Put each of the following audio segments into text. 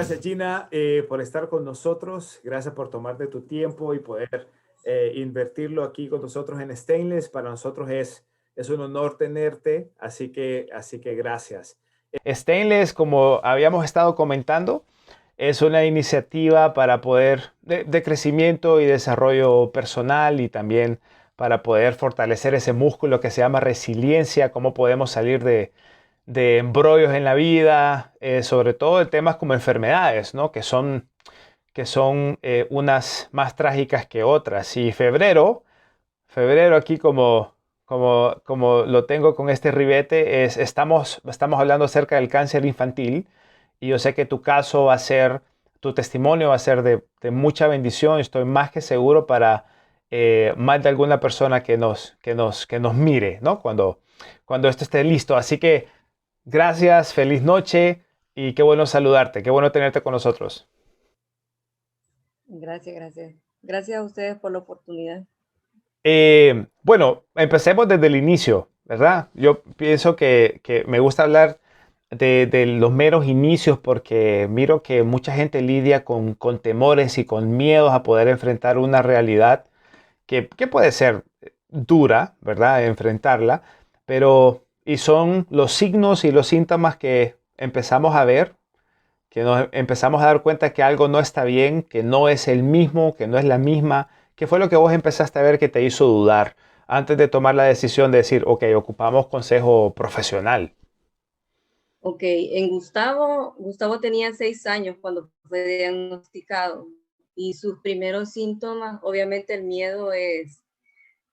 gracias Gina por estar con nosotros. Gracias por tomarte tu tiempo y poder invertirlo aquí con nosotros en Stainless. Para nosotros es un honor tenerte, así que gracias. Stainless, como habíamos estado comentando, es una iniciativa para poder de crecimiento y desarrollo personal y también para poder fortalecer ese músculo que se llama resiliencia, cómo podemos salir de embrollos en la vida, sobre todo de temas como enfermedades, ¿no? Que son unas más trágicas que otras. Y febrero aquí como lo tengo con este ribete, estamos hablando acerca del cáncer infantil y yo sé que tu caso va a ser, tu testimonio va a ser de mucha bendición. Estoy más que seguro para más de alguna persona que nos mire, ¿no? Cuando esto esté listo. Así que gracias, feliz noche y qué bueno saludarte, qué bueno tenerte con nosotros. Gracias, gracias. Gracias a ustedes por la oportunidad. Bueno, empecemos desde el inicio, ¿verdad? Yo pienso que me gusta hablar de los meros inicios porque miro que mucha gente lidia con temores y con miedos a poder enfrentar una realidad que puede ser dura, ¿verdad? Enfrentarla, pero y son los signos y los síntomas que empezamos a ver, que nos empezamos a dar cuenta que algo no está bien, que no es el mismo, que no es la misma. ¿Qué fue lo que vos empezaste a ver que te hizo dudar antes de tomar la decisión de decir, ok, ocupamos consejo profesional? Ok, Gustavo tenía 6 años cuando fue diagnosticado y sus primeros síntomas, obviamente el miedo es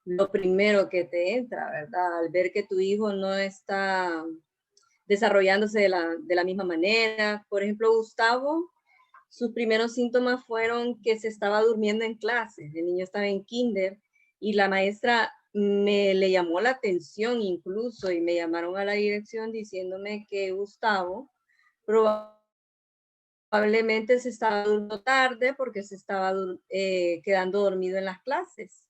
lo primero que te entra, ¿verdad? Al ver que tu hijo no está desarrollándose de la misma manera. Por ejemplo, Gustavo, sus primeros síntomas fueron que se estaba durmiendo en clase. El niño estaba en kinder y la maestra le llamó la atención incluso y me llamaron a la dirección diciéndome que Gustavo probablemente se estaba durmiendo tarde porque se estaba quedando dormido en las clases.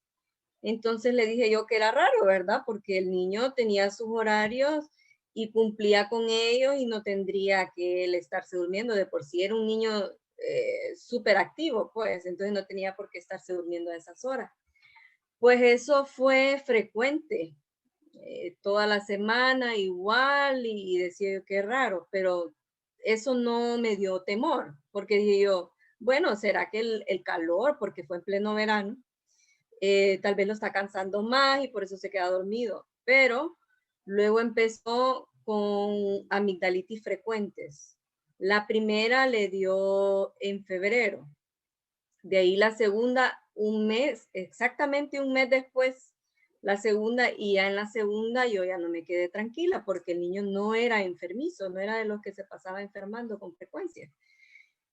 Entonces le dije yo que era raro, ¿verdad? Porque el niño tenía sus horarios y cumplía con ellos y no tendría que él estarse durmiendo. De por sí era un niño súper activo, pues, entonces no tenía por qué estarse durmiendo a esas horas. Pues eso fue frecuente, toda la semana igual y decía yo qué raro, pero eso no me dio temor, porque dije yo, bueno, ¿será que el calor, porque fue en pleno verano, tal vez lo está cansando más y por eso se queda dormido? Pero luego empezó con amigdalitis frecuentes. La primera le dio en febrero, de ahí la segunda, un mes, exactamente un mes después, la segunda, y ya en la segunda yo ya no me quedé tranquila porque el niño no era enfermizo, no era de los que se pasaba enfermando con frecuencia.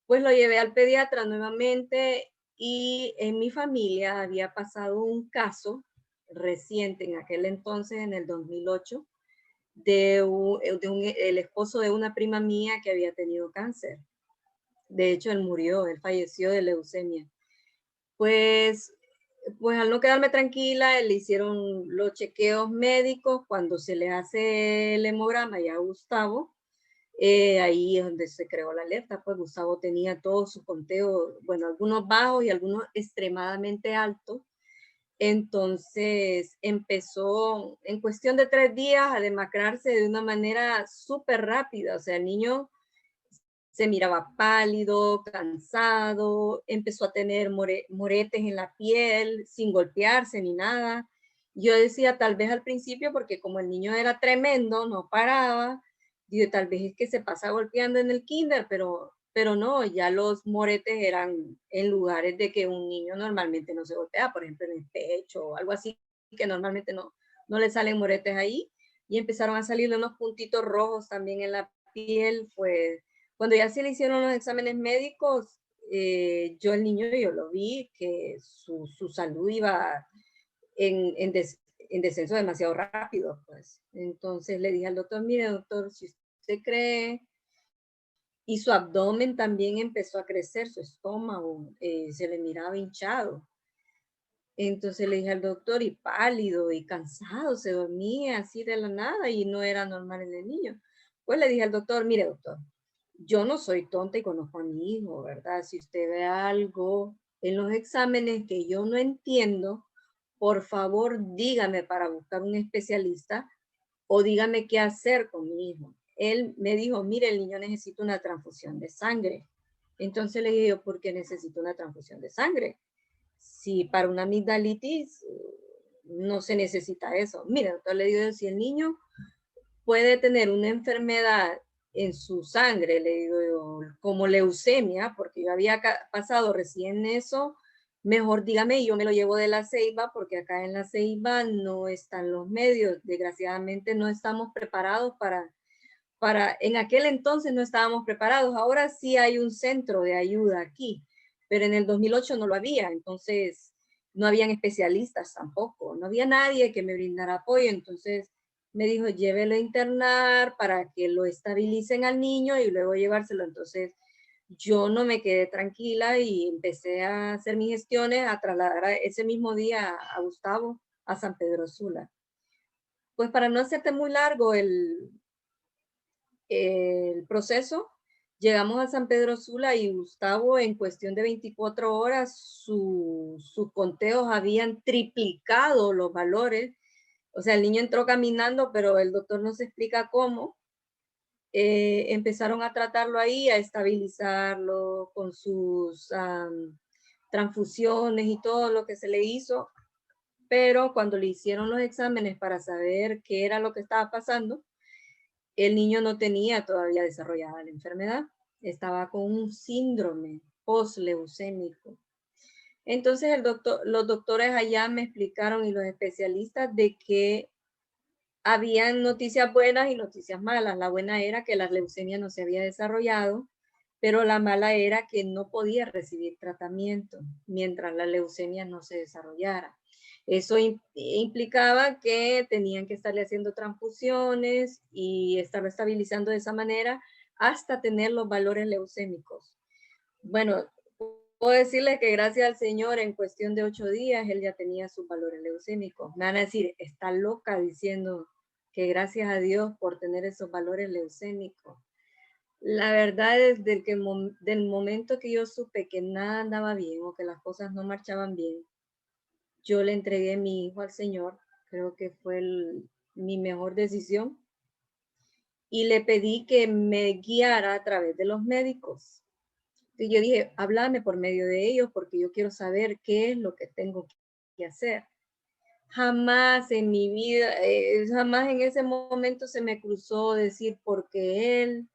Pues lo llevé al pediatra nuevamente y en mi familia había pasado un caso reciente en aquel entonces, en el 2008, el esposo de una prima mía que había tenido cáncer. De hecho, él falleció de leucemia. Pues, pues al no quedarme tranquila, le hicieron los chequeos médicos. Cuando se le hace el hemograma ya a Gustavo, ahí es donde se creó la alerta. Pues Gustavo tenía todo su conteo, bueno, algunos bajos y algunos extremadamente altos. Entonces empezó en cuestión de 3 días a demacrarse de una manera súper rápida. O sea, el niño se miraba pálido, cansado, empezó a tener moretes en la piel, sin golpearse ni nada. Yo decía, tal vez al principio, porque como el niño era tremendo, no paraba, digo, tal vez es que se pasa golpeando en el kinder, pero no, ya los moretes eran en lugares de que un niño normalmente no se golpea, por ejemplo, en el pecho o algo así, que normalmente no le salen moretes ahí, y empezaron a salirle unos puntitos rojos también en la piel. Pues cuando ya se le hicieron los exámenes médicos, yo el niño, yo lo vi, que su salud iba en descenso demasiado rápido, pues. Entonces le dije al doctor, mire doctor, si usted cree, y su abdomen también empezó a crecer, su estómago, se le miraba hinchado. Entonces le dije al doctor, y pálido y cansado, se dormía así de la nada y no era normal en el niño. Pues le dije al doctor, mire doctor, yo no soy tonta y conozco a mi hijo, ¿verdad? Si usted ve algo en los exámenes que yo no entiendo, por favor dígame para buscar un especialista o dígame qué hacer con mi hijo. Él me dijo, mire, el niño necesita una transfusión de sangre. Entonces le dije yo, ¿por qué necesito una transfusión de sangre? Si para una amigdalitis no se necesita eso. Mira, entonces le digo, si el niño puede tener una enfermedad en su sangre, le digo yo, como leucemia, porque yo había pasado recién eso, mejor dígame y yo me lo llevo de La Ceiba, porque acá en La Ceiba no están los medios, desgraciadamente no estamos preparados en aquel entonces no estábamos preparados, ahora sí hay un centro de ayuda aquí, pero en el 2008 no lo había, entonces no habían especialistas tampoco, no había nadie que me brindara apoyo, entonces me dijo, llévelo a internar para que lo estabilicen al niño y luego llevárselo. Entonces yo no me quedé tranquila y empecé a hacer mis gestiones, a trasladar ese mismo día a Gustavo a San Pedro Sula. Pues para no hacerte muy largo el proceso, llegamos a San Pedro Sula y Gustavo en cuestión de 24 horas sus conteos habían triplicado los valores. O sea, el niño entró caminando, pero el doctor no se explica cómo. Empezaron a tratarlo ahí, a estabilizarlo con sus transfusiones y todo lo que se le hizo. Pero cuando le hicieron los exámenes para saber qué era lo que estaba pasando, el niño no tenía todavía desarrollada la enfermedad. Estaba con un síndrome post-leucémico. Entonces los doctores allá me explicaron y los especialistas de que habían noticias buenas y noticias malas. La buena era que la leucemia no se había desarrollado, pero la mala era que no podía recibir tratamiento mientras la leucemia no se desarrollara. Eso implicaba que tenían que estarle haciendo transfusiones y estarlo estabilizando de esa manera hasta tener los valores leucémicos. Bueno, puedo decirles que gracias al Señor en cuestión de 8 días él ya tenía sus valores leucémicos. Me van a decir, está loca diciendo que gracias a Dios por tener esos valores leucémicos. La verdad es del momento que yo supe que nada andaba bien o que las cosas no marchaban bien, yo le entregué a mi hijo al Señor. Creo que fue mi mejor decisión. Y le pedí que me guiara a través de los médicos. Y yo dije, háblame por medio de ellos porque yo quiero saber qué es lo que tengo que hacer. Jamás en mi vida, jamás en ese momento se me cruzó decir porque él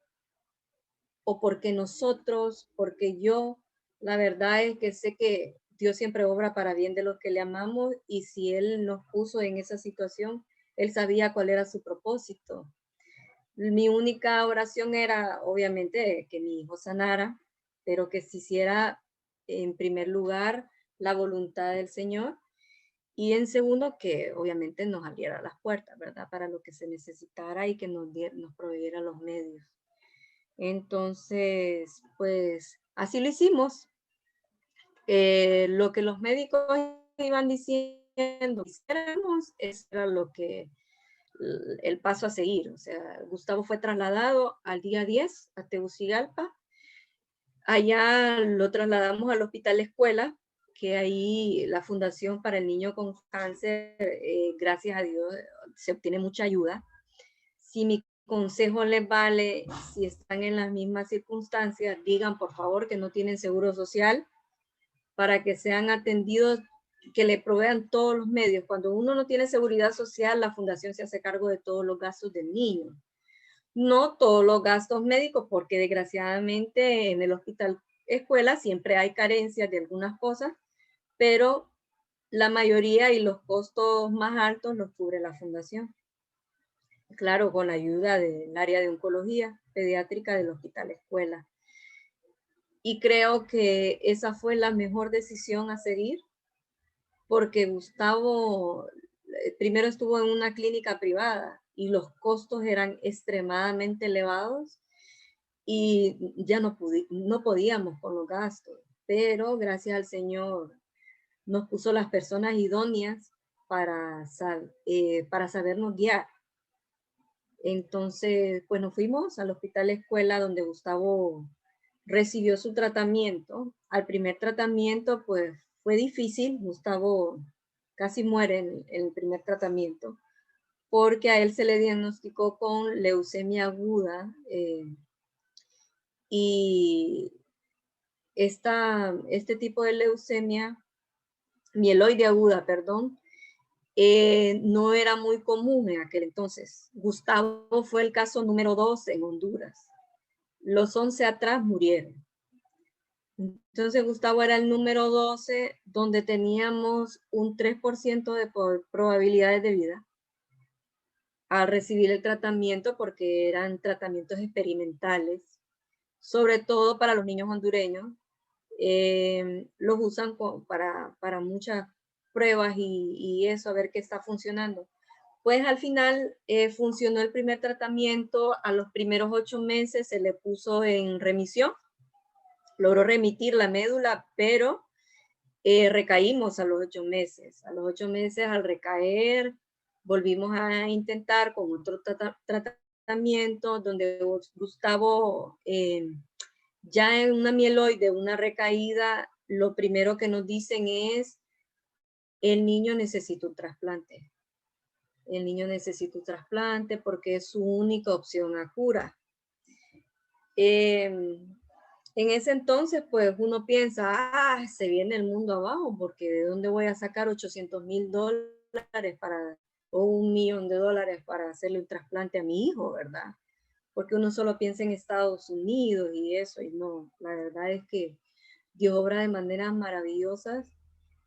o porque nosotros, porque yo. La verdad es que sé que Dios siempre obra para bien de los que le amamos y si Él nos puso en esa situación, Él sabía cuál era su propósito. Mi única oración era, obviamente, que mi hijo sanara, pero que se hiciera en primer lugar la voluntad del Señor y en segundo que obviamente nos abriera las puertas, ¿verdad? Para lo que se necesitara y que nos proveyera los medios. Entonces, pues así lo hicimos. Lo que los médicos iban diciendo que hiciéramos, eso era lo que el paso a seguir. O sea, Gustavo fue trasladado al día 10 a Tegucigalpa. Allá lo trasladamos al Hospital Escuela, que ahí la Fundación para el Niño con Cáncer, gracias a Dios, se obtiene mucha ayuda. Si mi consejo les vale, si están en las mismas circunstancias, digan por favor que no tienen seguro social para que sean atendidos, que le provean todos los medios. Cuando uno no tiene seguridad social, la fundación se hace cargo de todos los gastos del niño. No todos los gastos médicos, porque desgraciadamente en el hospital escuela siempre hay carencias de algunas cosas, pero la mayoría y los costos más altos los cubre la fundación. Claro, con la ayuda del área de oncología pediátrica del hospital escuela. Y creo que esa fue la mejor decisión a seguir, porque Gustavo primero estuvo en una clínica privada y los costos eran extremadamente elevados y ya no podíamos con los gastos, pero gracias al Señor nos puso las personas idóneas para sabernos guiar. Entonces, pues nos fuimos al hospital escuela donde Gustavo recibió su tratamiento. Al primer tratamiento, pues fue difícil. Gustavo casi muere en el primer tratamiento porque a él se le diagnosticó con leucemia aguda y este tipo de leucemia, mieloide aguda, perdón, no era muy común en aquel entonces. Gustavo fue el caso número 2 en Honduras. Los 11 atrás murieron. Entonces Gustavo era el número 12, donde teníamos un 3% de probabilidades de vida al recibir el tratamiento, porque eran tratamientos experimentales, sobre todo para los niños hondureños. Los usan para muchas pruebas y eso, a ver qué está funcionando. Pues al final funcionó el primer tratamiento. A los primeros 8 meses se le puso en remisión, logró remitir la médula, pero recaímos a los 8 meses. A los 8 meses, al recaer, volvimos a intentar con otro tratamiento donde Gustavo, ya en una mieloide, una recaída, lo primero que nos dicen es, el niño necesita un trasplante. El niño necesita un trasplante porque es su única opción a cura. En ese entonces, pues uno piensa, se viene el mundo abajo, porque ¿de dónde voy a sacar $800,000 o $1,000,000 para hacerle un trasplante a mi hijo, verdad? Porque uno solo piensa en Estados Unidos y eso, y no, la verdad es que Dios obra de maneras maravillosas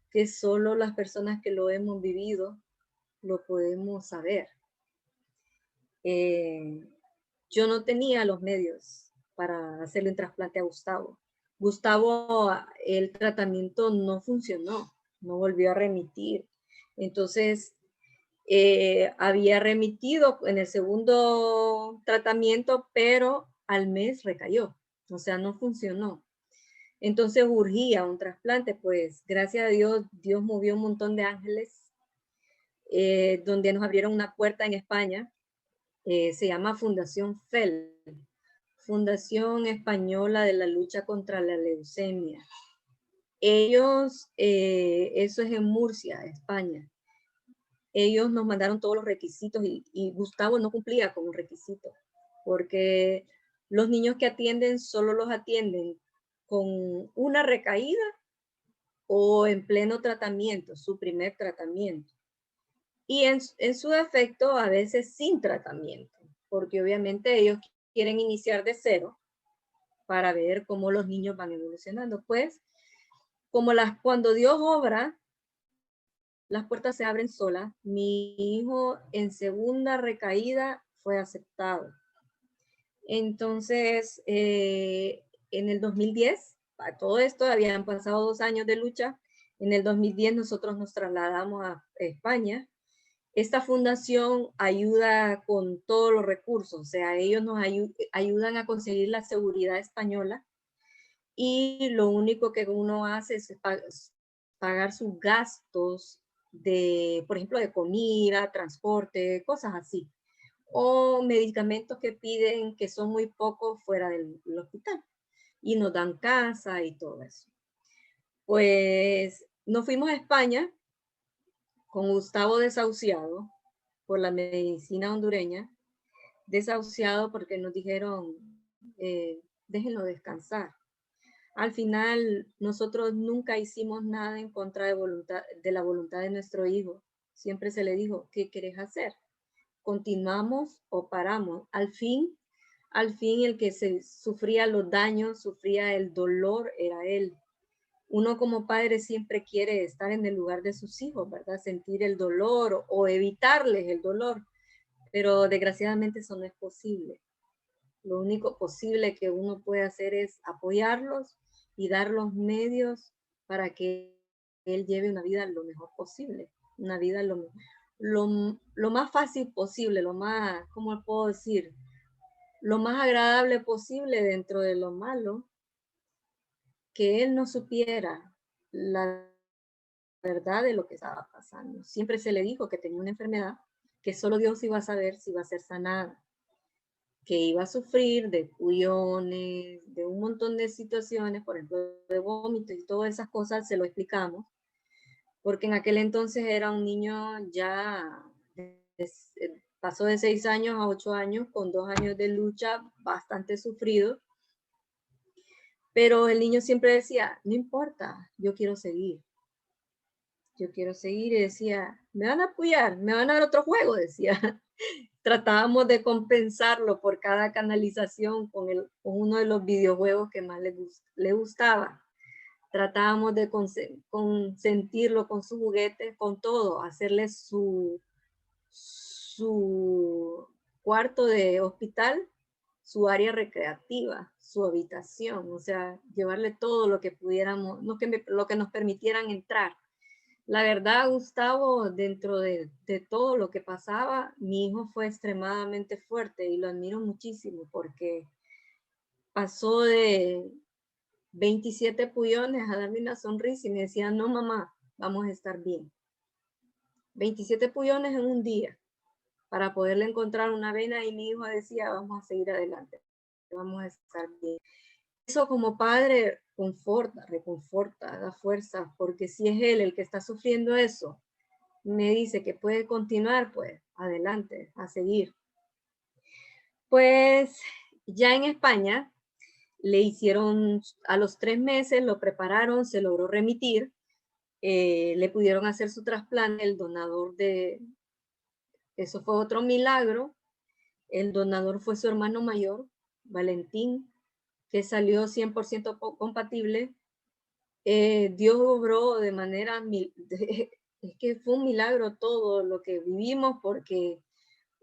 que solo las personas que lo hemos vivido lo podemos saber. Yo no tenía los medios para hacerle un trasplante a Gustavo. Gustavo, el tratamiento no funcionó, no volvió a remitir. Entonces, había remitido en el segundo tratamiento, pero al mes recayó, o sea, no funcionó. Entonces urgía un trasplante, pues gracias a Dios, Dios movió un montón de ángeles, donde nos abrieron una puerta en España. Se llama Fundación FEL, Fundación Española de la Lucha contra la Leucemia. Ellos, eso es en Murcia, España. Ellos nos mandaron todos los requisitos y Gustavo no cumplía con un requisito, porque los niños que atienden solo los atienden con una recaída o en pleno tratamiento, su primer tratamiento. Y en su defecto, a veces sin tratamiento, porque obviamente ellos quieren iniciar de cero para ver cómo los niños van evolucionando. Pues, cuando Dios obra, las puertas se abren solas. Mi hijo en segunda recaída fue aceptado. Entonces, en el 2010, para todo esto habían pasado 2 años de lucha. En el 2010 nosotros nos trasladamos a España. Esta fundación ayuda con todos los recursos, o sea, ellos nos ayudan a conseguir la seguridad española y lo único que uno hace es pagar sus gastos de, por ejemplo, de comida, transporte, cosas así. O medicamentos que piden que son muy pocos fuera del hospital y nos dan casa y todo eso. Pues nos fuimos a España con Gustavo desahuciado por la medicina hondureña, desahuciado porque nos dijeron, déjenlo descansar. Al final, nosotros nunca hicimos nada en contra de la voluntad de nuestro hijo. Siempre se le dijo, ¿qué querés hacer? ¿Continuamos o paramos? Al fin el que sufría los daños, sufría el dolor, era él. Uno como padre siempre quiere estar en el lugar de sus hijos, ¿verdad? Sentir el dolor o evitarles el dolor, pero desgraciadamente eso no es posible. Lo único posible que uno puede hacer es apoyarlos y dar los medios para que él lleve una vida lo mejor posible, una vida lo más fácil posible, lo más, ¿cómo puedo decir? Lo más agradable posible dentro de lo malo, que él no supiera la verdad de lo que estaba pasando. Siempre se le dijo que tenía una enfermedad, que solo Dios iba a saber si iba a ser sanada, que iba a sufrir de pullones, de un montón de situaciones, por ejemplo, de vómitos y todas esas cosas, se lo explicamos, porque en aquel entonces era un niño ya, pasó de 6 años a 8 años, con 2 años de lucha, bastante sufrido, pero el niño siempre decía, no importa, yo quiero seguir. Yo quiero seguir, y decía, me van a apoyar, me van a dar otro juego, decía. Tratábamos de compensarlo por cada canalización con uno de los videojuegos que más le gustaba. Tratábamos de consentirlo con sus juguetes, con todo, hacerle su cuarto de hospital, su área recreativa, su habitación, o sea, llevarle todo lo que pudiéramos, lo que nos permitieran entrar. La verdad, Gustavo, dentro de todo lo que pasaba, mi hijo fue extremadamente fuerte y lo admiro muchísimo porque pasó de 27 pullones a darme una sonrisa y me decía, no mamá, vamos a estar bien. 27 pullones en un día para poderle encontrar una vena y mi hijo decía, vamos a seguir adelante, vamos a estar bien. Eso como padre conforta, reconforta, da fuerza, porque si es él el que está sufriendo eso, me dice que puede continuar, pues adelante, a seguir. Pues ya en España le hicieron, a los 3 meses lo prepararon, se logró remitir, le pudieron hacer su trasplante, el donador eso fue otro milagro, el donador fue su hermano mayor, Valentín, que salió 100% compatible. Dios obró de manera, es que fue un milagro todo lo que vivimos porque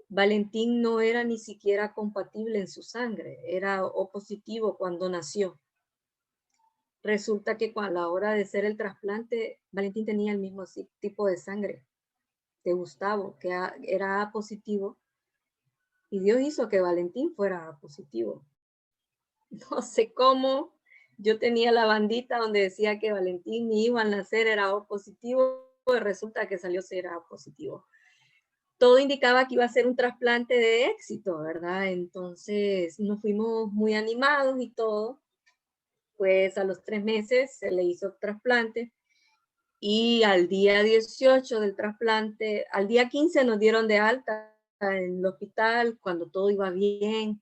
Valentín no era ni siquiera compatible en su sangre, era O positivo cuando nació. Resulta que a la hora de hacer el trasplante, Valentín tenía el mismo tipo de sangre de Gustavo, que era A positivo, y Dios hizo que Valentín fuera A positivo. No sé cómo, yo tenía la bandita donde decía que Valentín, mi hijo al nacer, era O positivo, y resulta que salió ser A positivo. Todo indicaba que iba a ser un trasplante de éxito, ¿verdad? Entonces nos fuimos muy animados y todo. Pues a los 3 meses se le hizo trasplante y al día 18 del trasplante, al día 15 nos dieron de alta en el hospital cuando todo iba bien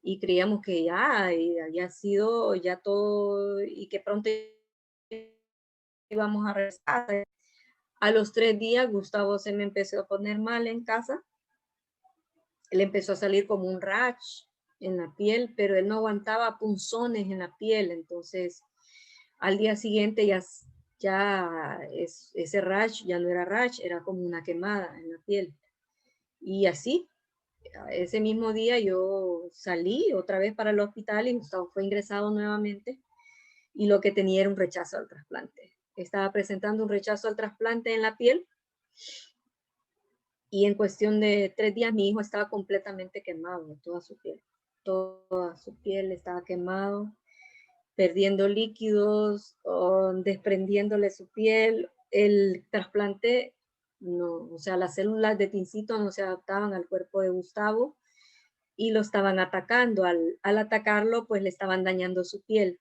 y creíamos que ya había sido ya todo y que pronto íbamos a regresar. A los 3 días Gustavo se me empezó a poner mal en casa. Le empezó a salir como un rash en la piel, pero él no aguantaba punzones en la piel. Entonces, al día siguiente ese rash ya no era rash, era como una quemada en la piel. Y así, ese mismo día yo salí otra vez para el hospital y Gustavo fue ingresado nuevamente y lo que tenía era un rechazo al trasplante. Estaba presentando un rechazo al trasplante en la piel y en cuestión de 3 días mi hijo estaba completamente quemado, toda su piel estaba quemado, perdiendo líquidos, desprendiéndole su piel. El trasplante, no, o sea, las células de Tincito no se adaptaban al cuerpo de Gustavo y lo estaban atacando. Al atacarlo, pues le estaban dañando su piel.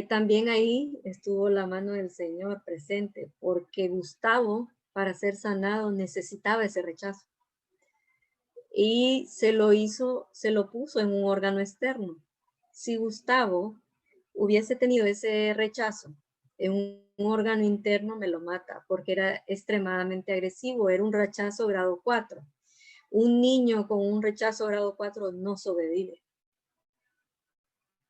También ahí estuvo la mano del Señor presente, porque Gustavo, para ser sanado, necesitaba ese rechazo. Y se lo puso en un órgano externo. Si Gustavo hubiese tenido ese rechazo en un órgano interno, me lo mata, porque era extremadamente agresivo, era un rechazo grado 4. Un niño con un rechazo grado 4 no sobrevive.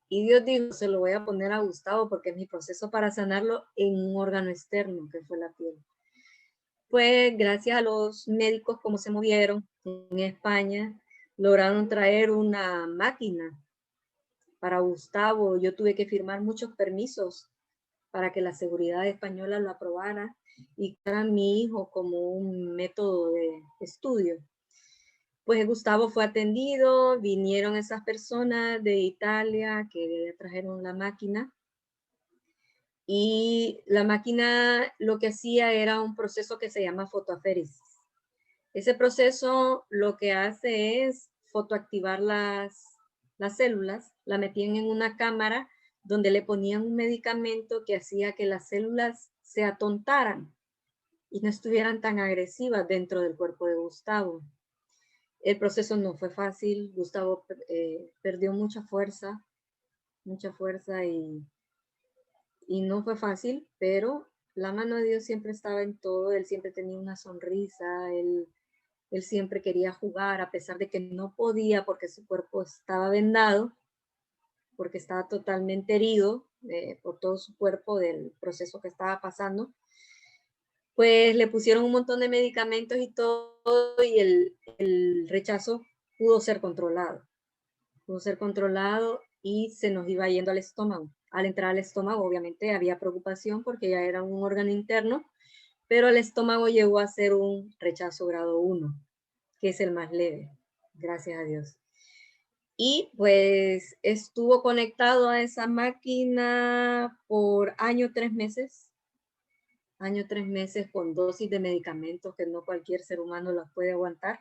Y Dios dijo, se lo voy a poner a Gustavo porque es mi proceso para sanarlo en un órgano externo, que fue la piel. Pues gracias a los médicos como se movieron en España, lograron traer una máquina para Gustavo. Yo tuve que firmar muchos permisos para que la seguridad española lo aprobara y para mi hijo como un método de estudio. Pues Gustavo fue atendido, vinieron esas personas de Italia que le trajeron la máquina y la máquina lo que hacía era un proceso que se llama fotoaféresis. Ese proceso lo que hace es fotoactivar las células, la metían en una cámara donde le ponían un medicamento que hacía que las células se atontaran y no estuvieran tan agresivas dentro del cuerpo de Gustavo. El proceso no fue fácil, Gustavo perdió mucha fuerza y no fue fácil, pero la mano de Dios siempre estaba en todo, él siempre tenía una sonrisa, él siempre quería jugar, a pesar de que no podía porque su cuerpo estaba vendado, porque estaba totalmente herido por todo su cuerpo del proceso que estaba pasando. Pues le pusieron un montón de medicamentos y todo, y el rechazo pudo ser controlado. Pudo ser controlado y se nos iba yendo al estómago. Al entrar al estómago, obviamente, había preocupación porque ya era un órgano interno, pero el estómago llegó a ser un rechazo grado 1, que es el más leve, gracias a Dios. Y pues estuvo conectado a esa máquina por año 3 meses. Año 3 meses con dosis de medicamentos que no cualquier ser humano las puede aguantar.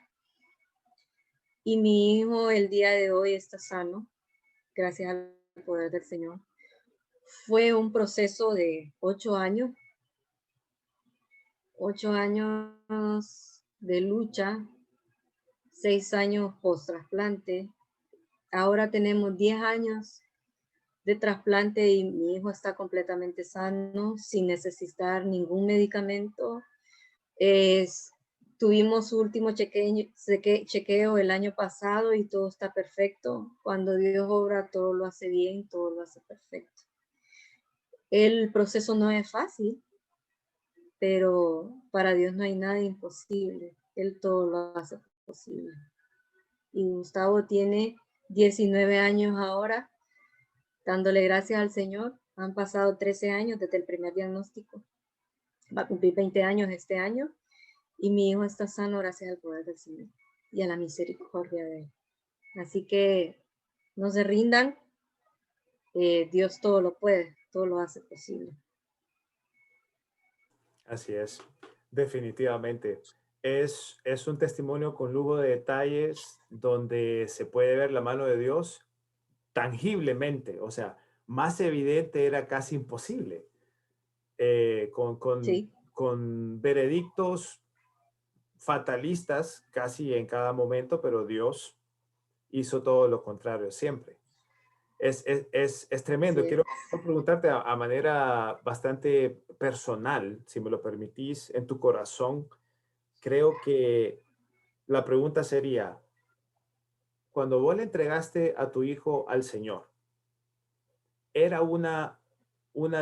Y mi hijo el día de hoy está sano, gracias al poder del Señor. Fue un proceso de 8 años, 8 años de lucha, 6 años post-trasplante. Ahora tenemos 10 años de trasplante y mi hijo está completamente sano, sin necesitar ningún medicamento. Tuvimos su último chequeo el año pasado y todo está perfecto. Cuando Dios obra, todo lo hace bien, todo lo hace perfecto. El proceso no es fácil, pero para Dios no hay nada imposible. Él todo lo hace posible. Y Gustavo tiene 19 años ahora, dándole gracias al Señor. Han pasado 13 años desde el primer diagnóstico. Va a cumplir 20 años este año. Y mi hijo está sano gracias al poder del Señor y a la misericordia de Él. Así que no se rindan. Dios todo lo puede, todo lo hace posible. Así es, definitivamente. Es un testimonio con lujo de detalles donde se puede ver la mano de Dios tangiblemente, o sea, más evidente era casi imposible, Sí, con veredictos fatalistas casi en cada momento, pero Dios hizo todo lo contrario siempre. Es así tremendo. es. Quiero preguntarte a manera bastante personal, si me lo permitís, en tu corazón, creo que la pregunta sería, cuando vos le entregaste a tu hijo al Señor, ¿era una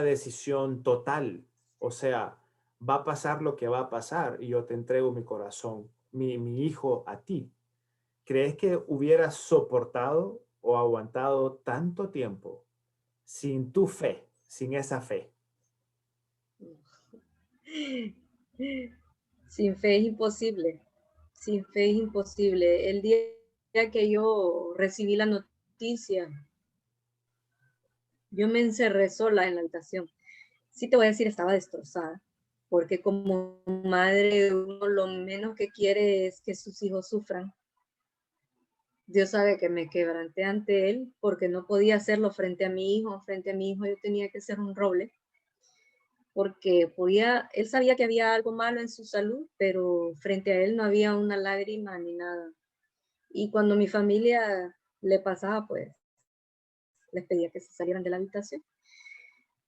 decisión total? O sea, va a pasar lo que va a pasar y yo te entrego mi corazón, mi hijo a ti. ¿Crees que hubieras soportado o aguantado tanto tiempo sin tu fe, sin esa fe? Sin fe es imposible. Sin fe es imposible. El día que yo recibí la noticia, yo me encerré sola en la habitación. Sí te voy a decir, estaba destrozada, porque como madre uno lo menos que quiere es que sus hijos sufran. Dios sabe que me quebranté ante Él porque no podía hacerlo frente a mi hijo. Frente a mi hijo yo tenía que ser un roble, porque él sabía que había algo malo en su salud, pero frente a él no había una lágrima ni nada. Y cuando mi familia le pasaba, pues les pedía que se salieran de la habitación.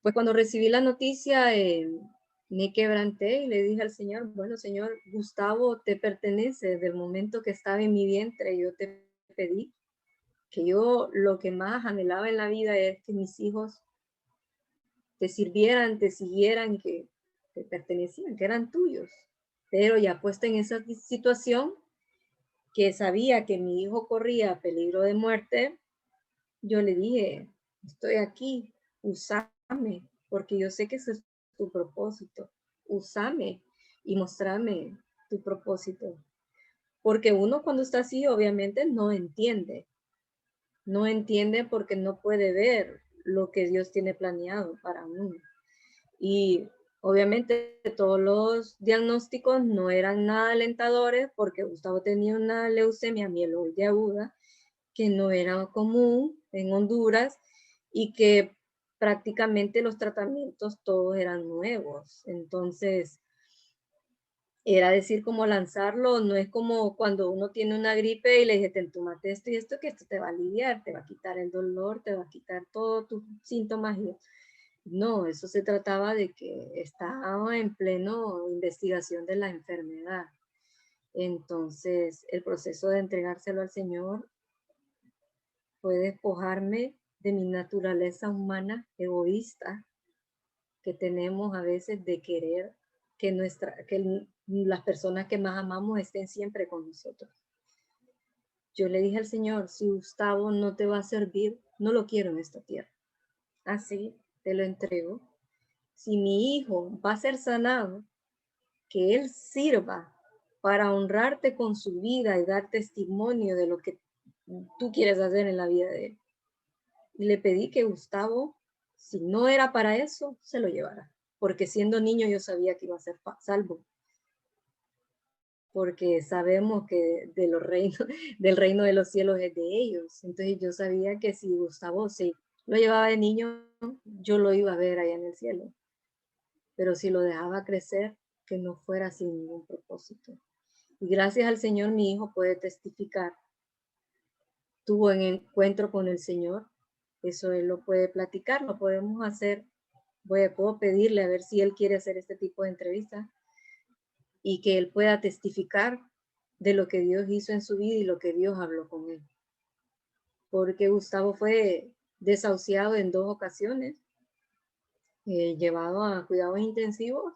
Pues cuando recibí la noticia, me quebranté y le dije al Señor, bueno, Señor, Gustavo te pertenece desde el momento que estaba en mi vientre. Yo te pedí que yo lo que más anhelaba en la vida es que mis hijos te sirvieran, te siguieran, que te pertenecían, que eran tuyos. Pero ya puesta en esa situación, que sabía que mi hijo corría peligro de muerte, yo le dije, estoy aquí, úsame, porque yo sé que ese es tu propósito. Úsame y mostrame tu propósito. Porque uno cuando está así, obviamente no entiende. No entiende porque no puede ver lo que Dios tiene planeado para uno. Y obviamente todos los diagnósticos no eran nada alentadores porque Gustavo tenía una leucemia mieloide aguda que no era común en Honduras y que prácticamente los tratamientos todos eran nuevos. Entonces, era decir cómo lanzarlo, no es como cuando uno tiene una gripe y le dije, tómate esto y esto, que esto te va a aliviar, te va a quitar el dolor, te va a quitar todos tus síntomas. No, eso se trataba de que estaba en pleno investigación de la enfermedad. Entonces, el proceso de entregárselo al Señor fue despojarme de mi naturaleza humana egoísta que tenemos a veces de querer que las personas que más amamos estén siempre con nosotros. Yo le dije al Señor, si Gustavo no te va a servir, no lo quiero en esta tierra. Así te lo entrego. Si mi hijo va a ser sanado, que él sirva para honrarte con su vida y dar testimonio de lo que tú quieres hacer en la vida de él. Y le pedí que Gustavo, si no era para eso, se lo llevara. Porque siendo niño yo sabía que iba a ser salvo. Porque sabemos que de los reinos, del reino de los cielos es de ellos. Entonces yo sabía que si Gustavo sí lo llevaba de niño, yo lo iba a ver allá en el cielo. Pero si lo dejaba crecer, que no fuera sin ningún propósito. Y gracias al Señor mi hijo puede testificar. Tuvo un encuentro con el Señor. Eso él lo puede platicar, lo podemos hacer. Puedo pedirle a ver si él quiere hacer este tipo de entrevistas y que él pueda testificar de lo que Dios hizo en su vida y lo que Dios habló con él. Porque Gustavo fue desahuciado en 2 ocasiones, llevado a cuidados intensivos,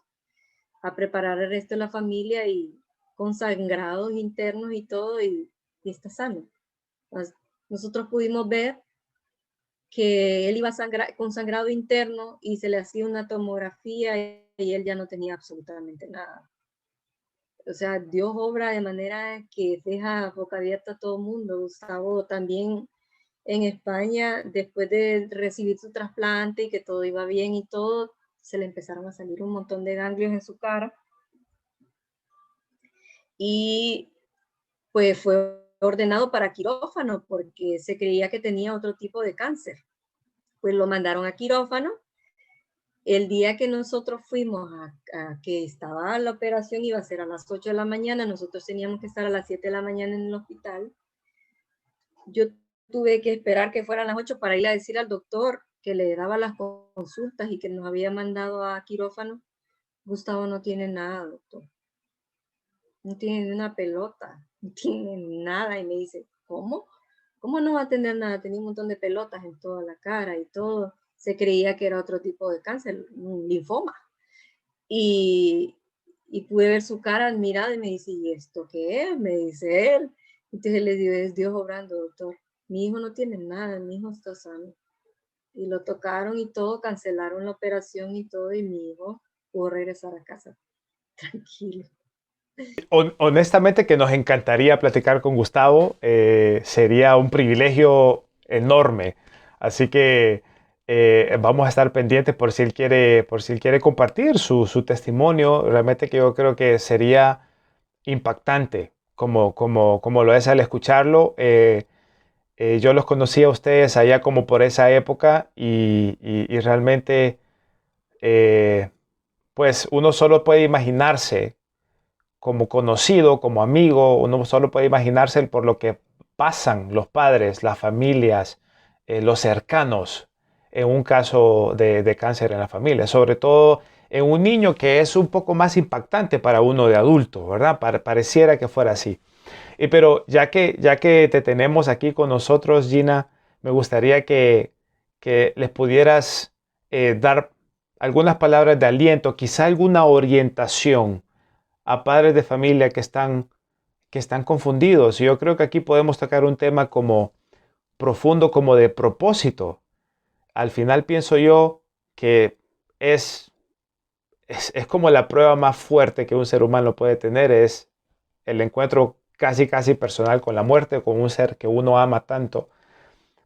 a preparar el resto de la familia y con sangrados internos y todo, y está sano. Nosotros pudimos ver que él iba con sangrado interno y se le hacía una tomografía y él ya no tenía absolutamente nada. O sea, Dios obra de manera que deja boca abierta a todo el mundo. Gustavo también en España, después de recibir su trasplante y que todo iba bien y todo, se le empezaron a salir un montón de ganglios en su cara. Y pues fue ordenado para quirófano porque se creía que tenía otro tipo de cáncer. Pues lo mandaron a quirófano. El día que nosotros fuimos a que estaba la operación, iba a ser a las 8 de la mañana, nosotros teníamos que estar a las 7 de la mañana en el hospital. Yo tuve que esperar que fueran las 8 para ir a decir al doctor que le daba las consultas y que nos había mandado a quirófano. Gustavo no tiene nada, doctor. No tiene ni una pelota, no tiene nada. Y me dice, ¿cómo? ¿Cómo no va a tener nada? Tenía un montón de pelotas en toda la cara y todo. Se creía que era otro tipo de cáncer, un linfoma. Y pude ver su cara admirada y me dice, ¿y esto qué es? Me dice él. Entonces le digo, es Dios obrando, doctor. Mi hijo no tiene nada, mi hijo está sano. Y lo tocaron y todo, cancelaron la operación y todo, y mi hijo pudo regresar a casa tranquilo. Honestamente que nos encantaría platicar con Gustavo, sería un privilegio enorme, así que vamos a estar pendientes por si él quiere compartir su testimonio. Realmente que yo creo que sería impactante como lo es al escucharlo. Yo los conocí a ustedes allá como por esa época y realmente pues uno solo puede imaginarse como conocido, como amigo, uno solo puede imaginarse por lo que pasan los padres, las familias, los cercanos en un caso de cáncer en la familia, sobre todo en un niño que es un poco más impactante para uno de adulto, ¿verdad? Pareciera que fuera así. Pero ya que te tenemos aquí con nosotros, Gina, me gustaría que les pudieras dar algunas palabras de aliento, quizá alguna orientación a padres de familia que están confundidos. Yo creo que aquí podemos tocar un tema como profundo, como de propósito. Al final pienso yo que es como la prueba más fuerte que un ser humano puede tener, es el encuentro casi personal con la muerte, con un ser que uno ama tanto,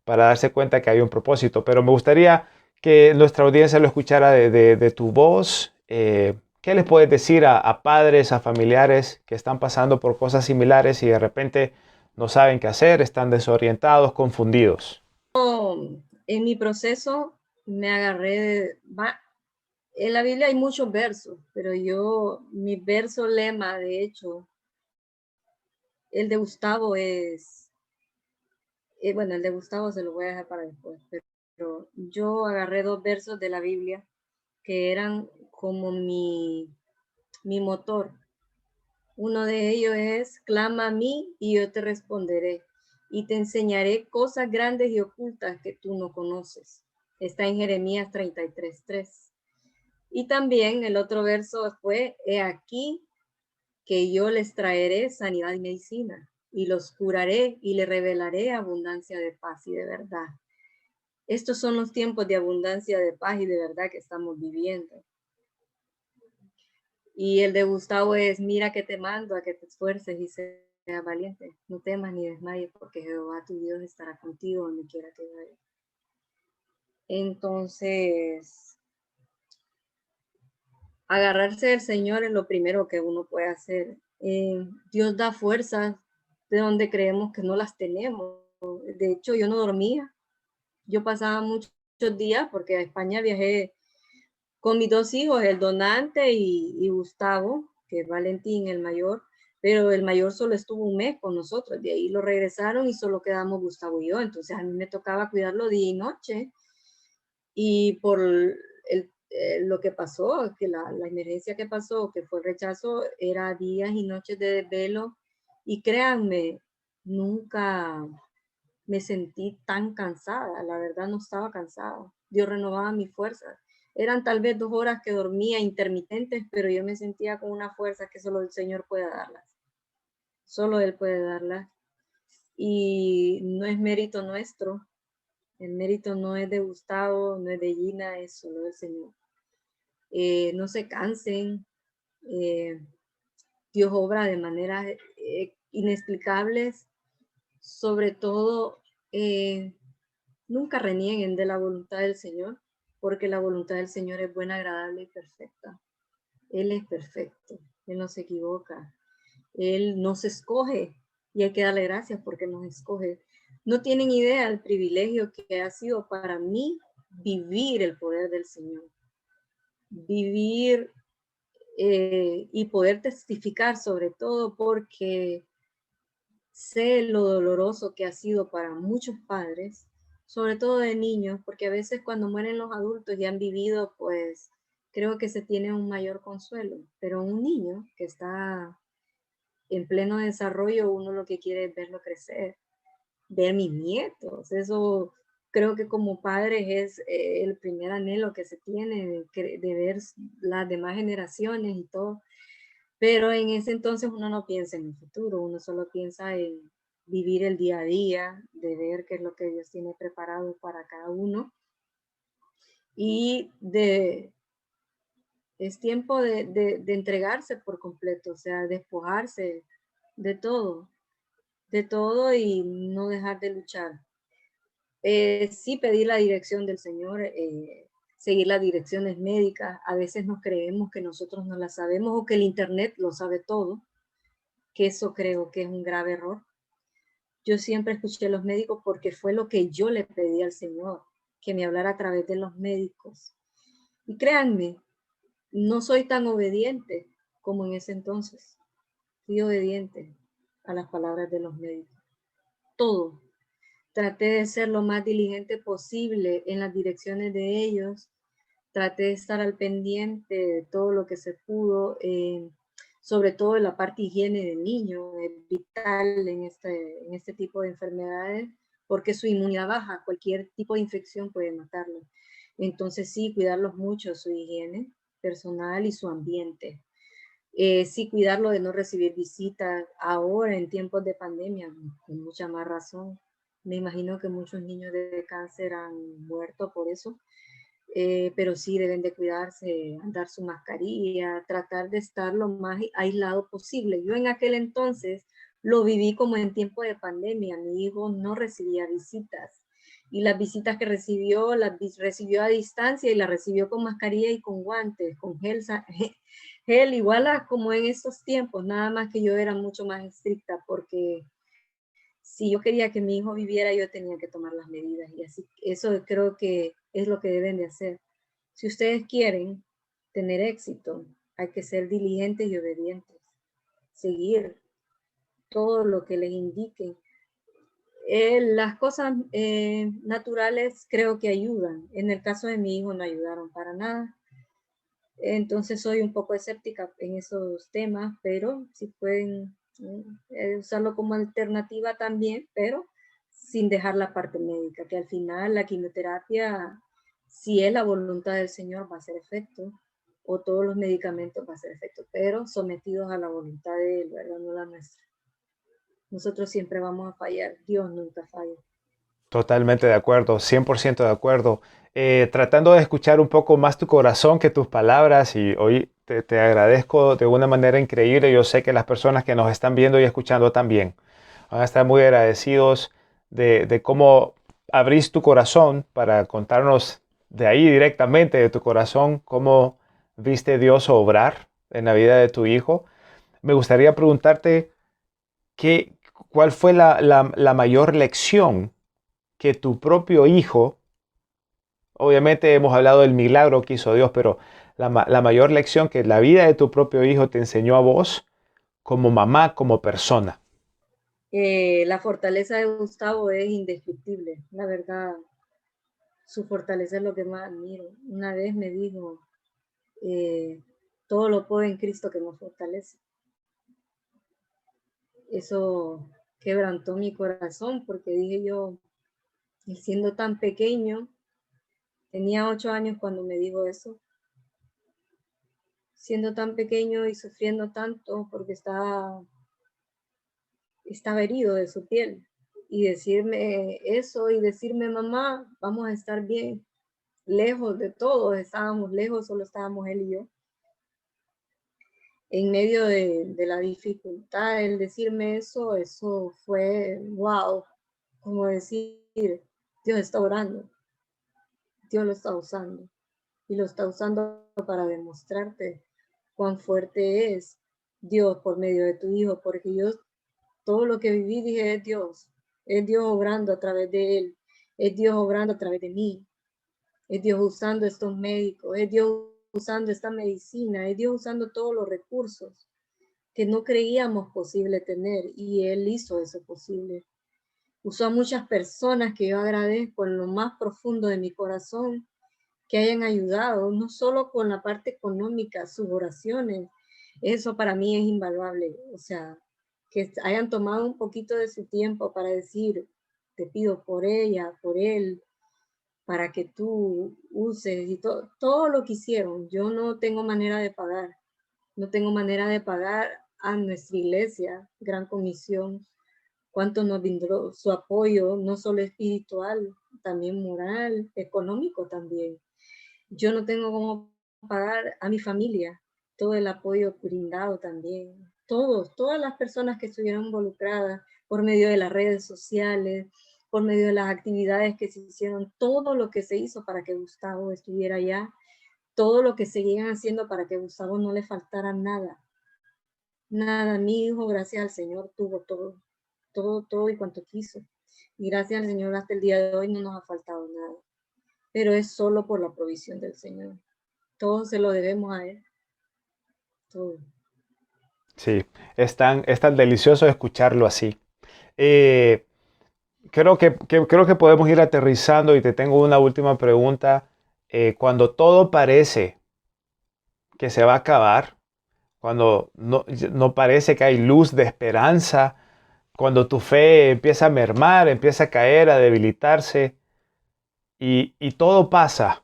para darse cuenta que hay un propósito. Pero me gustaría que nuestra audiencia lo escuchara de tu voz. ¿Qué les puedes decir a padres, a familiares que están pasando por cosas similares y de repente no saben qué hacer, están desorientados, confundidos? En mi proceso me en la Biblia hay muchos versos, pero mi verso lema, de hecho, el de Gustavo bueno, el de Gustavo se lo voy a dejar para después, pero yo agarré dos versos de la Biblia que eran como mi motor. Uno de ellos es, clama a mí y yo te responderé y te enseñaré cosas grandes y ocultas que tú no conoces. Está en Jeremías 33:3. Y también el otro verso fue, he aquí que yo les traeré sanidad y medicina y los curaré y les revelaré abundancia de paz y de verdad. Estos son los tiempos de abundancia de paz y de verdad que estamos viviendo. Y el de Gustavo es, mira que te mando a que te esfuerces y seas valiente. No temas ni desmayes porque Jehová tu Dios estará contigo donde quiera que vayas. Entonces, agarrarse del Señor es lo primero que uno puede hacer. Dios da fuerzas de donde creemos que no las tenemos. De hecho, yo no dormía. Yo pasaba muchos días porque a España viajé con mis dos hijos, el donante y Gustavo, que es Valentín, el mayor, pero el mayor solo estuvo un mes con nosotros, de ahí lo regresaron y solo quedamos Gustavo y yo, entonces a mí me tocaba cuidarlo día y noche, y por lo que pasó, que la emergencia que pasó, que fue el rechazo, era días y noches de desvelo, y créanme, nunca me sentí tan cansada, la verdad no estaba cansada, Dios renovaba mis fuerzas. Eran tal vez 2 horas que dormía intermitentes, pero yo me sentía con una fuerza que solo el Señor puede darlas. Solo Él puede darlas. Y no es mérito nuestro. El mérito no es de Gustavo, no es de Gina, es solo del Señor. No se cansen. Dios obra de maneras inexplicables. Sobre todo, nunca renieguen de la voluntad del Señor, porque la voluntad del Señor es buena, agradable y perfecta. Él es perfecto, Él no se equivoca, Él nos escoge y hay que darle gracias porque nos escoge. No tienen idea del privilegio que ha sido para mí vivir el poder del Señor, vivir y poder testificar sobre todo porque sé lo doloroso que ha sido para muchos padres, sobre todo de niños, porque a veces cuando mueren los adultos y han vivido, pues creo que se tiene un mayor consuelo, pero un niño que está en pleno desarrollo, uno lo que quiere es verlo crecer, ver mis nietos, eso creo que como padres es el primer anhelo que se tiene de ver las demás generaciones y todo. Pero en ese entonces uno no piensa en el futuro, uno solo piensa en vivir el día a día, de ver qué es lo que Dios tiene preparado para cada uno. Y es tiempo de entregarse por completo, o sea, despojarse de todo y no dejar de luchar. Sí pedir la dirección del Señor, seguir las direcciones médicas. A veces nos creemos que nosotros no las sabemos o que el Internet lo sabe todo, que eso creo que es un grave error. Yo siempre escuché a los médicos porque fue lo que yo le pedí al Señor, que me hablara a través de los médicos. Y créanme, no soy tan obediente como en ese entonces. Fui obediente a las palabras de los médicos. Todo. Traté de ser lo más diligente posible en las direcciones de ellos. Traté de estar al pendiente de todo lo que se pudo, sobre todo en la parte higiene del niño, es vital en este tipo de enfermedades, porque su inmunidad baja, cualquier tipo de infección puede matarlo. Entonces sí, cuidarlos mucho, su higiene personal y su ambiente. Sí, cuidarlo de no recibir visitas ahora en tiempos de pandemia, con mucha más razón. Me imagino que muchos niños de cáncer han muerto por eso, pero sí deben de cuidarse, andar su mascarilla, tratar de estar lo más aislado posible. Yo en aquel entonces lo viví como en tiempo de pandemia, mi hijo no recibía visitas y las visitas que recibió, recibió a distancia y las recibió con mascarilla y con guantes, con gel, gel igual a como en estos tiempos, nada más que yo era mucho más estricta porque si yo quería que mi hijo viviera, yo tenía que tomar las medidas y así, eso creo que es lo que deben de hacer. Si ustedes quieren tener éxito, hay que ser diligentes y obedientes, seguir todo lo que les indiquen. Las cosas naturales creo que ayudan. En el caso de mi hijo no ayudaron para nada. Entonces soy un poco escéptica en esos temas, pero si pueden usarlo como alternativa también, pero sin dejar la parte médica, que al final la quimioterapia, si es la voluntad del Señor, va a hacer efecto, o todos los medicamentos va a hacer efecto, pero sometidos a la voluntad de Él, ¿verdad? No la nuestra. Nosotros siempre vamos a fallar, Dios nunca falla. Totalmente de acuerdo, 100% de acuerdo. Tratando de escuchar un poco más tu corazón que tus palabras y hoy te agradezco de una manera increíble. Yo sé que las personas que nos están viendo y escuchando también van a estar muy agradecidos de cómo abrís tu corazón para contarnos de ahí directamente de tu corazón cómo viste Dios obrar en la vida de tu hijo. Me gustaría preguntarte qué, cuál fue la mayor lección que tu propio hijo, obviamente hemos hablado del milagro que hizo Dios, pero la mayor lección que la vida de tu propio hijo te enseñó a vos como mamá, como persona. La fortaleza de Gustavo es indescriptible, la verdad, su fortaleza es lo que más admiro. Una vez me dijo, todo lo puedo en Cristo que nos fortalece. Eso quebrantó mi corazón porque dije yo, siendo tan pequeño, tenía 8 años cuando me dijo eso, siendo tan pequeño y sufriendo tanto porque estaba herido de su piel. Y decirme eso y decirme, mamá, vamos a estar bien, lejos de todos, estábamos lejos, solo estábamos él y yo. En medio de la dificultad, el decirme eso fue wow, como decir, Dios está orando, Dios lo está usando y lo está usando para demostrarte cuán fuerte es Dios por medio de tu hijo, porque yo todo lo que viví dije es Dios obrando a través de él, es Dios obrando a través de mí, es Dios usando estos médicos, es Dios usando esta medicina, es Dios usando todos los recursos que no creíamos posible tener y Él hizo eso posible. Usó a muchas personas que yo agradezco en lo más profundo de mi corazón que hayan ayudado, no solo con la parte económica, sus oraciones, eso para mí es invaluable, o sea, que hayan tomado un poquito de su tiempo para decir, te pido por ella, por él, para que tú uses y todo lo que hicieron. Yo no tengo manera de pagar, no tengo manera de pagar a nuestra iglesia, Gran Comisión, cuánto nos brindó su apoyo, no solo espiritual, también moral, económico también. Yo no tengo cómo pagar a mi familia todo el apoyo brindado también. Todas las personas que estuvieron involucradas por medio de las redes sociales, por medio de las actividades que se hicieron, todo lo que se hizo para que Gustavo estuviera allá, todo lo que seguían haciendo para que Gustavo no le faltara nada. Nada, mi hijo, gracias al Señor, tuvo todo y cuanto quiso. Y gracias al Señor hasta el día de hoy no nos ha faltado nada. Pero es solo por la provisión del Señor. Todo se lo debemos a Él. Todo. Sí, es tan delicioso escucharlo así. Eh, creo que podemos ir aterrizando y te tengo una última pregunta. Cuando todo parece que se va a acabar, cuando no parece que hay luz de esperanza, cuando tu fe empieza a mermar, empieza a caer, a debilitarse y todo pasa,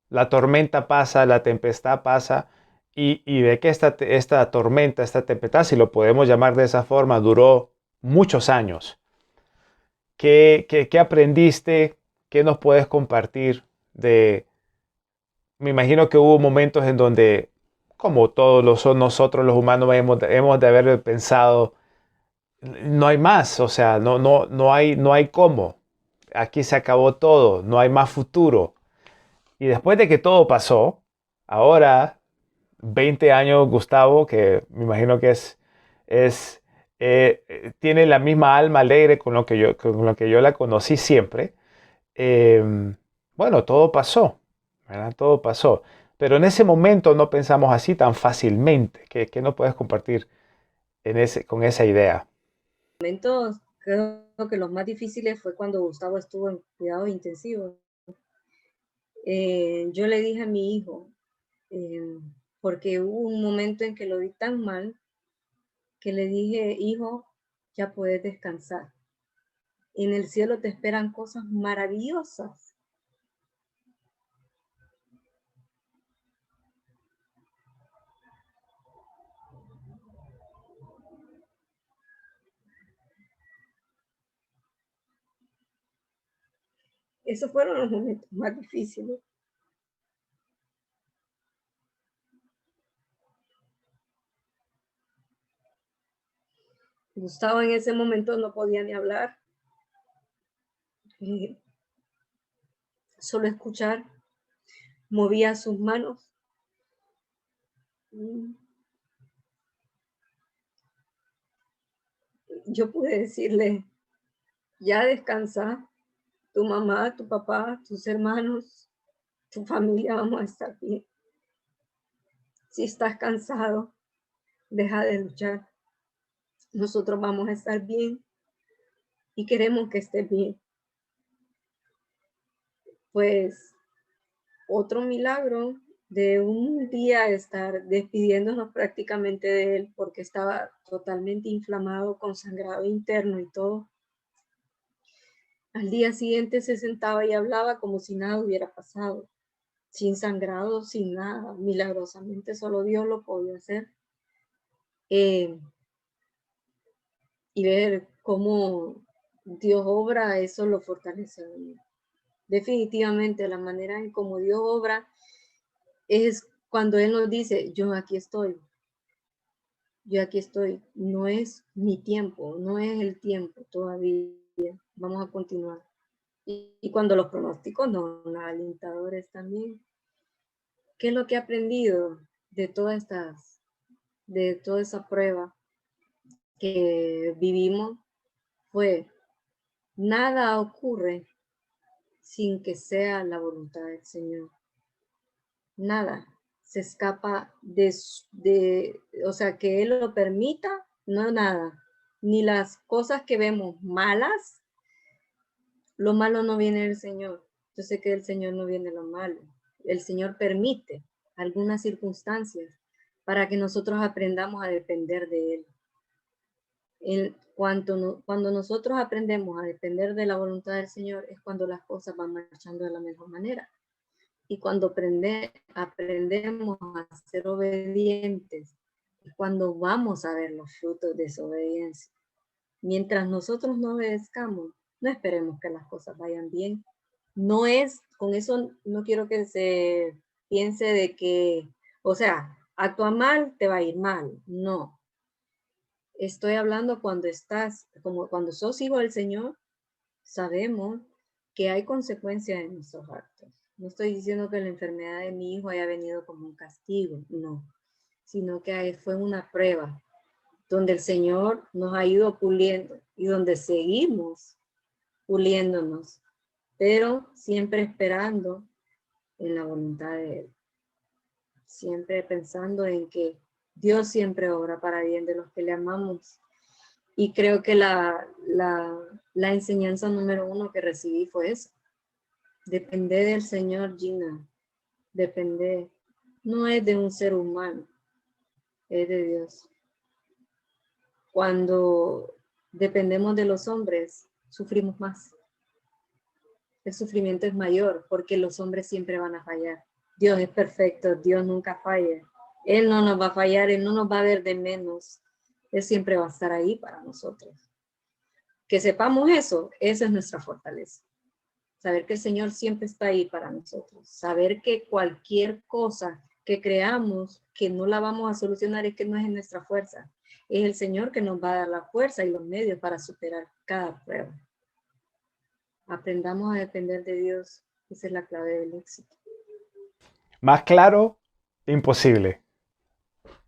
la tormenta pasa, la tempestad pasa y ve que esta tormenta, esta tempestad, si lo podemos llamar de esa forma, duró muchos años. ¿Qué aprendiste? ¿Qué nos puedes compartir de... Me imagino que hubo momentos en donde, como todos nosotros los humanos, hemos de haber pensado, no hay más, o sea, no hay cómo. aquí se acabó todo, no hay más futuro. Y después de que todo pasó, ahora 20 años Gustavo, que me imagino que es tiene la misma alma alegre con lo que yo la conocí siempre. eh, bueno, todo pasó, ¿verdad? Todo pasó. Pero en ese momento no pensamos así tan fácilmente. ¿Qué no puedes compartir con esa idea? Momentos, creo que los más difíciles fue cuando Gustavo estuvo en cuidados intensivos. Yo le dije a mi hijo, eh, porque hubo un momento en que lo vi tan mal, que le dije, hijo, ya puedes descansar. En el cielo te esperan cosas maravillosas. Esos fueron los momentos más difíciles. Gustavo en ese momento no podía ni hablar, solo escuchar, movía sus manos. Yo pude decirle, ya descansa, tu mamá, tu papá, tus hermanos, tu familia vamos a estar bien. Si estás cansado, deja de luchar. Nosotros vamos a estar bien y queremos que estés bien. Pues otro milagro de un día estar despidiéndonos prácticamente de él porque estaba totalmente inflamado con sangrado interno y todo. Al día siguiente se sentaba y hablaba como si nada hubiera pasado, sin sangrado, sin nada. Milagrosamente solo Dios lo podía hacer. Y ver cómo Dios obra, eso lo fortalece a uno. Definitivamente la manera en cómo Dios obra es cuando Él nos dice, yo aquí estoy, no es mi tiempo, no es el tiempo todavía, vamos a continuar. Y cuando los pronósticos no, alentadores también. ¿Qué es lo que he aprendido de de toda esa prueba que vivimos? Fue, nada ocurre sin que sea la voluntad del Señor. Nada se escapa o sea, que Él lo permita, no nada. Ni las cosas que vemos malas, lo malo no viene del Señor. Yo sé que del Señor no viene lo malo. El Señor permite algunas circunstancias para que nosotros aprendamos a depender de Él. Cuando nosotros aprendemos a depender de la voluntad del Señor es cuando las cosas van marchando de la mejor manera. Y cuando aprendemos a ser obedientes, es cuando vamos a ver los frutos de esa obediencia. Mientras nosotros no obedezcamos, no esperemos que las cosas vayan bien. Con eso no quiero que se piense de que, o sea, actúa mal, te va a ir mal. No. Estoy hablando cuando sos hijo del Señor, sabemos que hay consecuencias en nuestros actos. No estoy diciendo que la enfermedad de mi hijo haya venido como un castigo, no, sino que fue una prueba donde el Señor nos ha ido puliendo y donde seguimos puliéndonos, pero siempre esperando en la voluntad de Él, siempre pensando en que Dios siempre obra para bien de los que le amamos. Y creo que la enseñanza número 1 que recibí fue eso. Depende del Señor, Gina. Depende. No es de un ser humano, es de Dios. Cuando dependemos de los hombres, sufrimos más. El sufrimiento es mayor porque los hombres siempre van a fallar. Dios es perfecto, Dios nunca falla. Él no nos va a fallar, Él no nos va a ver de menos. Él siempre va a estar ahí para nosotros. Que sepamos eso, esa es nuestra fortaleza. Saber que el Señor siempre está ahí para nosotros. Saber que cualquier cosa que creamos que no la vamos a solucionar es que no es en nuestra fuerza. Es el Señor que nos va a dar la fuerza y los medios para superar cada prueba. Aprendamos a depender de Dios. Esa es la clave del éxito. Más claro, imposible.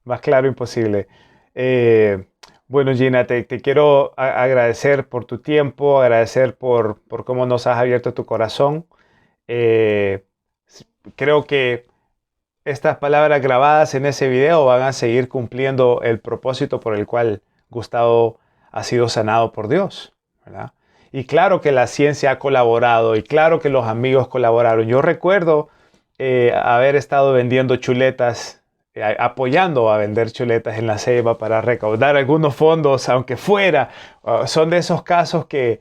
Más claro, imposible. Eh, bueno, Gina, te quiero agradecer por tu tiempo, agradecer por cómo nos has abierto tu corazón. Eh, Creo que estas palabras grabadas en ese video van a seguir cumpliendo el propósito por el cual Gustavo ha sido sanado por Dios, ¿verdad? Y claro que la ciencia ha colaborado y claro que los amigos colaboraron. Yo recuerdo haber estado vendiendo chuletas, apoyando a vender chuletas en la Ceiba para recaudar algunos fondos, aunque fuera. Son de esos casos que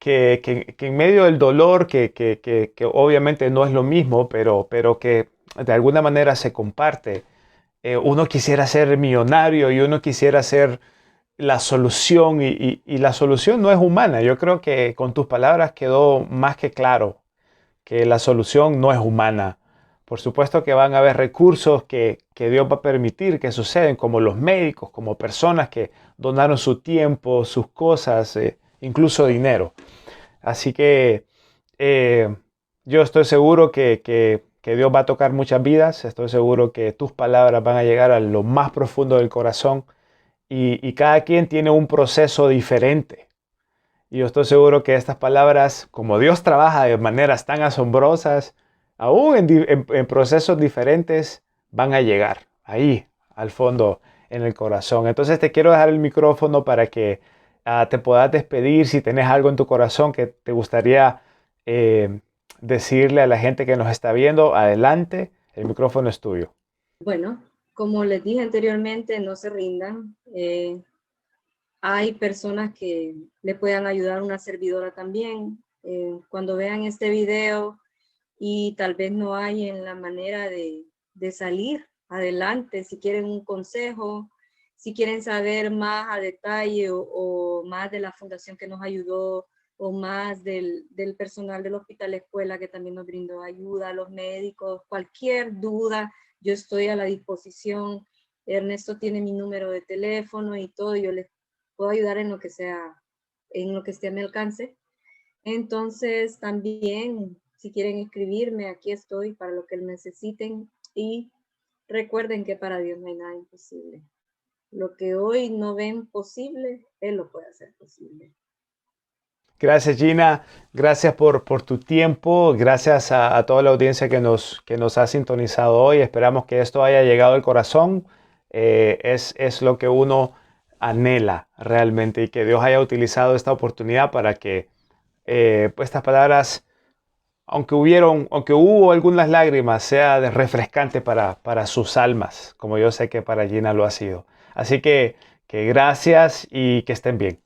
en medio del dolor, que obviamente no es lo mismo, pero que de alguna manera se comparte. Uno quisiera ser millonario y uno quisiera ser la solución y la solución no es humana. Yo creo que con tus palabras quedó más que claro que la solución no es humana. Por supuesto que van a haber recursos que Dios va a permitir que suceden, como los médicos, como personas que donaron su tiempo, sus cosas, incluso dinero. Así que yo estoy seguro que Dios va a tocar muchas vidas, estoy seguro que tus palabras van a llegar a lo más profundo del corazón y cada quien tiene un proceso diferente. Y yo estoy seguro que estas palabras, como Dios trabaja de maneras tan asombrosas, aún en procesos diferentes, van a llegar ahí, al fondo, en el corazón. Entonces te quiero dejar el micrófono para que te puedas despedir. Si tenés algo en tu corazón que te gustaría decirle a la gente que nos está viendo, adelante, el micrófono es tuyo. Bueno, como les dije anteriormente, no se rindan. Hay personas que le puedan ayudar, una servidora también. Cuando vean este video y tal vez no hay en la manera de salir adelante, si quieren un consejo, si quieren saber más a detalle o más de la fundación que nos ayudó o más del personal del Hospital Escuela que también nos brindó ayuda, los médicos, cualquier duda, yo estoy a la disposición. Ernesto tiene mi número de teléfono y todo, yo les puedo ayudar en lo que sea, en lo que esté a mi alcance. Entonces también, si quieren escribirme, aquí estoy para lo que necesiten y recuerden que para Dios no hay nada imposible. Lo que hoy no ven posible, Él lo puede hacer posible. Gracias, Gina. Gracias por tu tiempo. Gracias a toda la audiencia que nos ha sintonizado hoy. Esperamos que esto haya llegado al corazón. Es lo que uno anhela realmente y que Dios haya utilizado esta oportunidad para que pues estas palabras, aunque hubo algunas lágrimas, sea refrescante para sus almas, como yo sé que para Gina lo ha sido. Así que gracias y que estén bien.